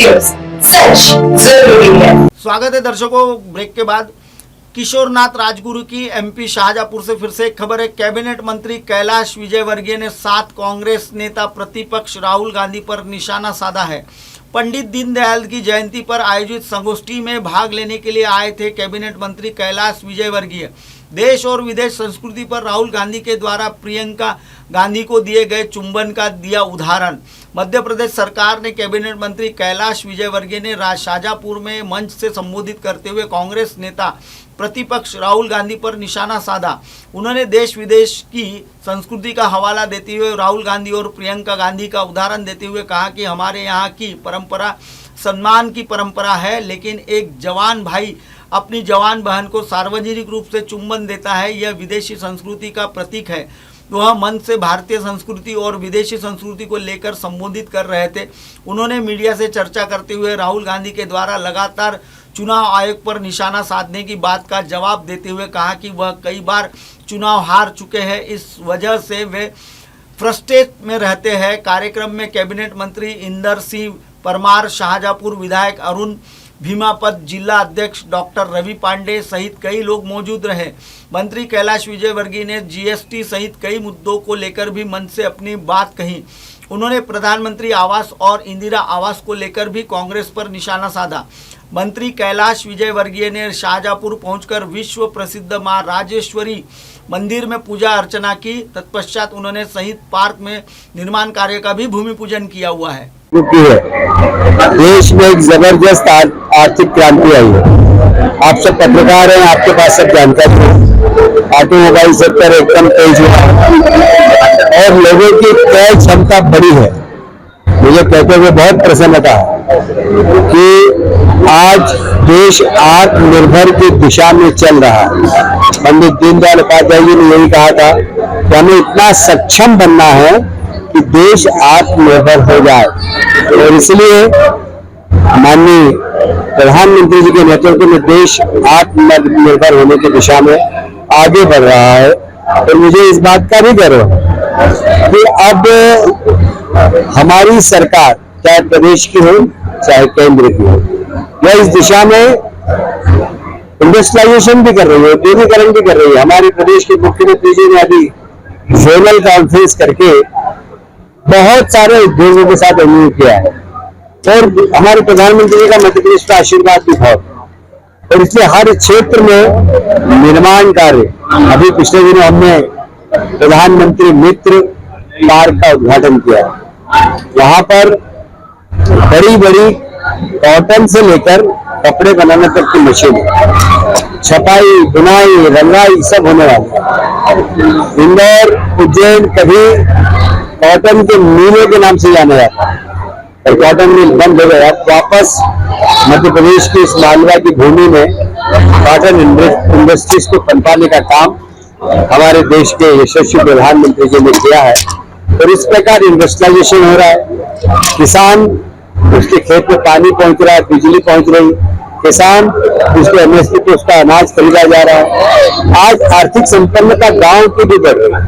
News, सच जरूरी है। स्वागत है दर्शकों, ब्रेक के बाद किशोरनाथ राजगुरु की एमपी शाहजहांपुर से फिर से एक खबर है। कैबिनेट मंत्री कैलाश विजयवर्गीय ने 7 कांग्रेस नेता प्रतिपक्ष राहुल गांधी पर निशाना साधा है। पंडित दीनदयाल की जयंती पर आयोजित संगोष्ठी में भाग लेने के लिए आए थे कैबिनेट मंत्री कैलाश विजयवर्गीय। देश और विदेश संस्कृति पर राहुल गांधी के द्वारा प्रियंका गांधी को दिए गए चुंबन का दिया उदाहरण। मध्य प्रदेश सरकार ने कैबिनेट मंत्री कैलाश विजयवर्गीय ने शाहजहांपुर में मंच से संबोधित करते हुए कांग्रेस नेता प्रतिपक्ष राहुल गांधी पर निशाना साधा। उन्होंने देश विदेश की संस्कृति का हवाला देते हुए राहुल गांधी और प्रियंका गांधी का उदाहरण देते हुए कहा कि हमारे यहाँ की परंपरा सम्मान की परंपरा है, लेकिन एक जवान भाई अपनी जवान बहन को सार्वजनिक रूप से चुंबन देता है, यह विदेशी संस्कृति का प्रतीक है। वह मंच से भारतीय संस्कृति और विदेशी संस्कृति को लेकर संबोधित कर रहे थे। उन्होंने मीडिया से चर्चा करते हुए राहुल गांधी के द्वारा लगातार चुनाव आयोग पर निशाना साधने की बात का जवाब देते हुए कहा कि वह कई बार चुनाव हार चुके हैं, इस वजह से वे फ्रस्ट्रेट में रहते हैं। कार्यक्रम में कैबिनेट मंत्री इंदर सिंह परमार, शाहजहांपुर विधायक अरुण भीमापत, जिला अध्यक्ष डॉक्टर रवि पांडे सहित कई लोग मौजूद रहे। मंत्री कैलाश विजयवर्गीय ने जीएसटी सहित कई मुद्दों को लेकर भी मंच से अपनी बात कही। उन्होंने प्रधानमंत्री आवास और इंदिरा आवास को लेकर भी कांग्रेस पर निशाना साधा। मंत्री कैलाश विजयवर्गीय ने शाहजहांपुर पहुंचकर विश्व प्रसिद्ध मां राजेश्वरी मंदिर में पूजा अर्चना की। तत्पश्चात उन्होंने शहीद पार्क में निर्माण कार्य का भी भूमि पूजन किया हुआ है। देश में एक जबरदस्त आर्थिक क्रांति आई है। आप सब पत्रकार हैं, आपके पास सब जानकारी है। ऑटोमोबाइल सेक्टर एकदम तेज हुआ और लोगों की क्रय क्षमता बढ़ी है। मुझे कहते हुए बहुत प्रसन्नता है कि आज देश आत्मनिर्भर की दिशा में चल रहा है। पंडित दीनदयाल उपाध्याय जी ने यही कहा था कि हमें इतना सक्षम बनना है कि देश आत्मनिर्भर हो जाए, और इसलिए माननीय प्रधानमंत्री जी के नेतृत्व में देश आत्मनिर्भर होने की दिशा में आगे बढ़ रहा है। और मुझे इस बात का भी गर्व है कि अब हमारी सरकार, चाहे प्रदेश की हो चाहे केंद्र की हो, वह इस दिशा में इंडस्ट्रियलाइजेशन भी कर रही है, औद्योगिकरण भी कर रही है। हमारे प्रदेश के मुख्यमंत्री जी ने अभी जोनल कॉन्फ्रेंस करके बहुत सारे उद्योगों के साथ एमओयू किया है, और हमारे प्रधानमंत्री का मध्य प्रदेश का आशीर्वाद भी बहुत, और इसलिए हर क्षेत्र में निर्माण कार्य। अभी पिछले दिनों हमने प्रधानमंत्री मित्र पार्क का उद्घाटन किया। वहां पर बड़ी बड़ी कॉटन से लेकर कपड़े बनाने तक की मशीन, छपाई, बुनाई, रंगाई सब होने वाला है। इंदौर, उज्जैन कभी कॉटन के मीलों के नाम से जाना जाता है, और कॉटन मिल बंद हो गया। वापस मध्य प्रदेश की इस मालवा की भूमि में कॉटन इंडस्ट्रीज को पनपाने का काम हमारे देश के यशस्वी प्रधानमंत्री जी ने किया है, और इस प्रकार इंडस्ट्रियलाइजेशन हो रहा है। किसान, उसके खेत में पानी पहुंच रहा है, बिजली पहुंच रही, किसान उसको एमएसपी पे उसका अनाज खरीदा जा रहा है। आज आर्थिक संपन्नता गांव की भी बढ़ रही है,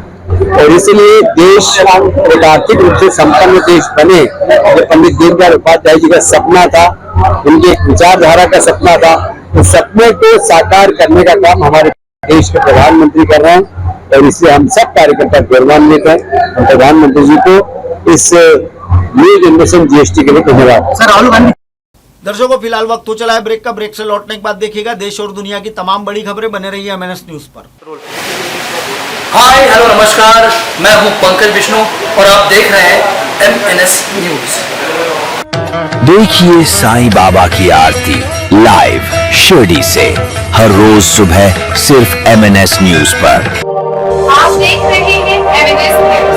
और इसलिए देश एक आर्थिक रूप से संपन्न देश बने, जो पंडित दीनदयाल उपाध्याय जी का सपना था, उनके विचारधारा का सपना था, उस सपने को साकार करने का काम हमारे देश के प्रधानमंत्री कर रहे हैं, और इसलिए हम सब कार्यकर्ता गौरवान्वित हैं। हम प्रधानमंत्री जी को इस न्यू जनरेशन जीएसटी के लिए धन्यवाद। सर, राहुल गांधी। दर्शकों, फिलहाल वक्त हो चला है ब्रेक का। ब्रेक से लौटने के बाद देखिएगा देश और दुनिया की तमाम बड़ी खबरें। बने रहिए एमएनएस न्यूज पर। हाय, हेलो, नमस्कार, मैं हूं पंकज विष्णु और आप देख रहे हैं एमएनएस न्यूज। देखिए साईं बाबा की आरती लाइव शिरडी से हर रोज सुबह सिर्फ एमएनएस न्यूज पर। आप देख रहे हैं एमएनएस न्यूज।